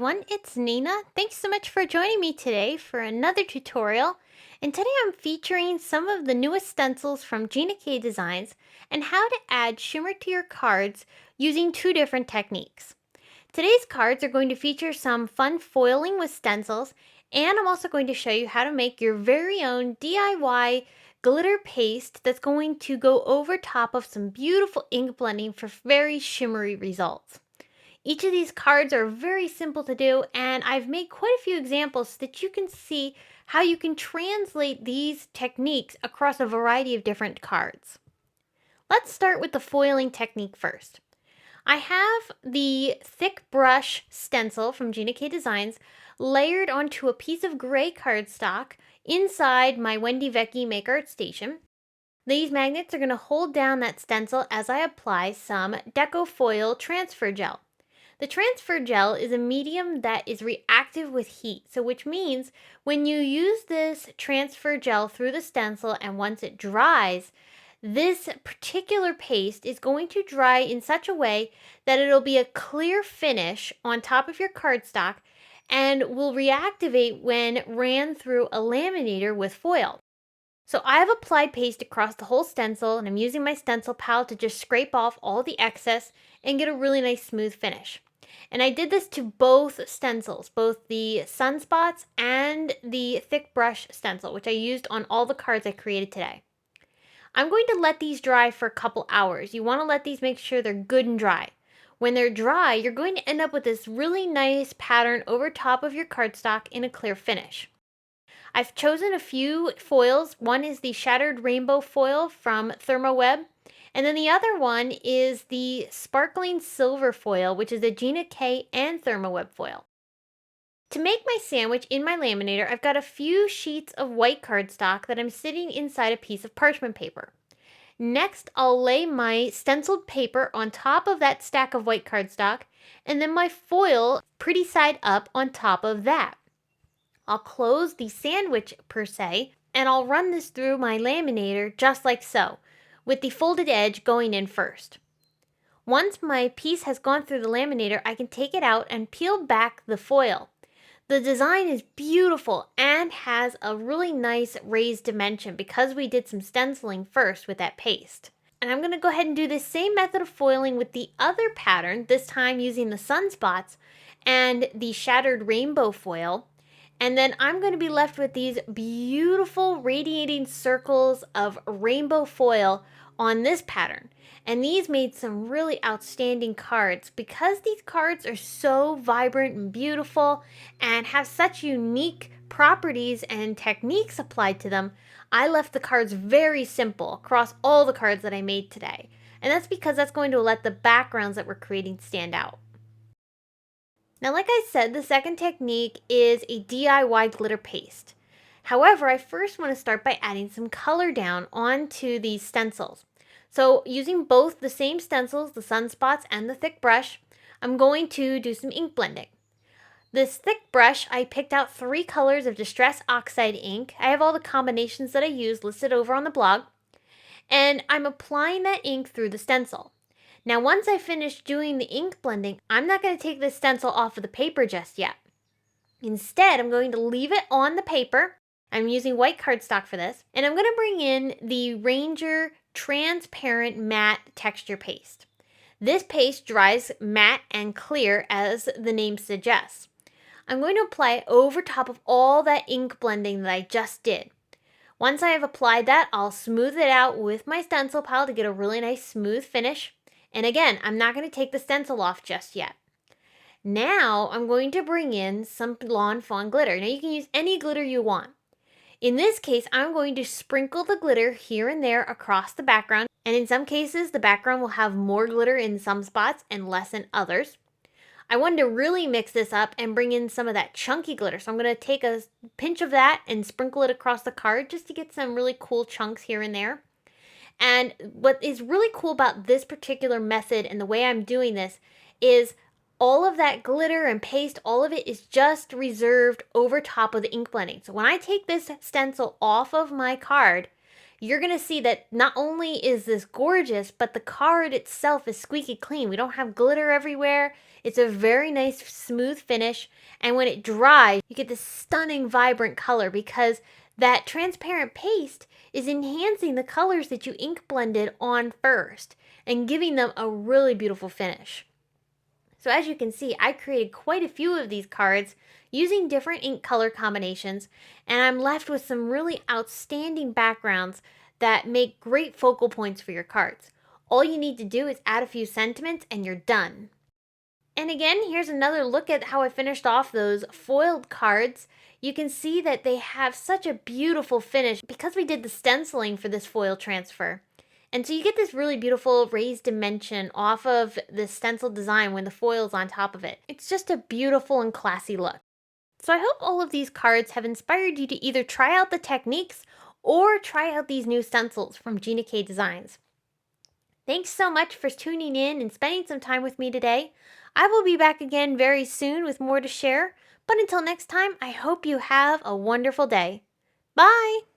everyone, it's Nina. Thanks so much for joining me today for another tutorial. And today I'm featuring some of the newest stencils from Gina K designs and how to add shimmer to your cards using two different techniques. Today's cards are going to feature some fun foiling with stencils, and I'm also going to show you how to make your very own DIY glitter paste that's going to go over top of some beautiful ink blending for very shimmery results. Each of these cards are very simple to do, and I've made quite a few examples so that you can see how you can translate these techniques across a variety of different cards. Let's start with the foiling technique first. I have the thick brush stencil from Gina K Designs layered onto a piece of gray cardstock inside my Wendy Vecchi Make Art Station. These magnets are going to hold down that stencil as I apply some Deco foil transfer gel. The transfer gel is a medium that is reactive with heat, so which means when you use this transfer gel through the stencil and once it dries, this particular paste is going to dry in such a way that it'll be a clear finish on top of your cardstock and will reactivate when ran through a laminator with foil. So I have applied paste across the whole stencil, and I'm using my stencil pal to just scrape off all the excess and get a really nice smooth finish. And I did this to both stencils, both the sunspots and the thick brush stencil, which I used on all the cards I created today. I'm going to let these dry for a couple hours. You want to let these make sure they're good and dry. When they're dry, you're going to end up with this really nice pattern over top of your cardstock in a clear finish. I've chosen a few foils. One is the Shattered Rainbow foil from Therm, and then the other one is the Sparkling Silver foil, which is a Gina K and Therm foil. To make my sandwich in my laminator, I've got a few sheets of white cardstock that I'm sitting inside a piece of parchment paper. Next, I'll lay my stenciled paper on top of that stack of white cardstock, and then my foil pretty side up on top of that. I'll close the sandwich per se, and I'll run this through my laminator just like so, with the folded edge going in first. Once my piece has gone through the laminator, I can take it out and peel back the foil. The design is beautiful and has a really nice raised dimension because we did some stenciling first with that paste. And I'm going to go ahead and do the same method of foiling with the other pattern, this time using the sunspots and the Shattered Rainbow foil. And then I'm going to be left with these beautiful radiating circles of rainbow foil on this pattern. And these made some really outstanding cards. Because these cards are so vibrant and beautiful and have such unique properties and techniques applied to them, I left the cards very simple across all the cards that I made today. And that's because that's going to let the backgrounds that we're creating stand out. Now, like I said, the second technique is a DIY glitter paste. However, I first want to start by adding some color down onto these stencils. So using both the same stencils, the sunspots and the thick brush, I'm going to do some ink blending. This thick brush, I picked out 3 colors of Distress Oxide ink. I have all the combinations that I use listed over on the blog. And I'm applying that ink through the stencil. Now, once I finish doing the ink blending, I'm not going to take this stencil off of the paper just yet. Instead, I'm going to leave it on the paper. I'm using white cardstock for this. And I'm going to bring in the Ranger Transparent Matte Texture Paste. This paste dries matte and clear as the name suggests. I'm going to apply it over top of all that ink blending that I just did. Once I have applied that, I'll smooth it out with my stencil pile to get a really nice smooth finish. And again, I'm not going to take the stencil off just yet. Now, I'm going to bring in some Lawn Fawn glitter. Now, you can use any glitter you want. In this case, I'm going to sprinkle the glitter here and there across the background. And in some cases, the background will have more glitter in some spots and less in others. I wanted to really mix this up and bring in some of that chunky glitter. So I'm going to take a pinch of that and sprinkle it across the card just to get some really cool chunks here and there. And what is really cool about this particular method and the way I'm doing this is all of that glitter and paste, all of it is just reserved over top of the ink blending. So when I take this stencil off of my card, you're going to see that not only is this gorgeous, but the card itself is squeaky clean. We don't have glitter everywhere. It's a very nice, smooth finish. And when it dries, you get this stunning, vibrant color because that transparent paste is enhancing the colors that you ink blended on first and giving them a really beautiful finish. So as you can see, I created quite a few of these cards using different ink color combinations, and I'm left with some really outstanding backgrounds that make great focal points for your cards. All you need to do is add a few sentiments and you're done. And again, here's another look at how I finished off those foiled cards. You can see that they have such a beautiful finish because we did the stenciling for this foil transfer. And so you get this really beautiful raised dimension off of the stencil design when the foil's on top of it. It's just a beautiful and classy look. So I hope all of these cards have inspired you to either try out the techniques or try out these new stencils from Gina K Designs. Thanks so much for tuning in and spending some time with me today. I will be back again very soon with more to share, but until next time, I hope you have a wonderful day. Bye!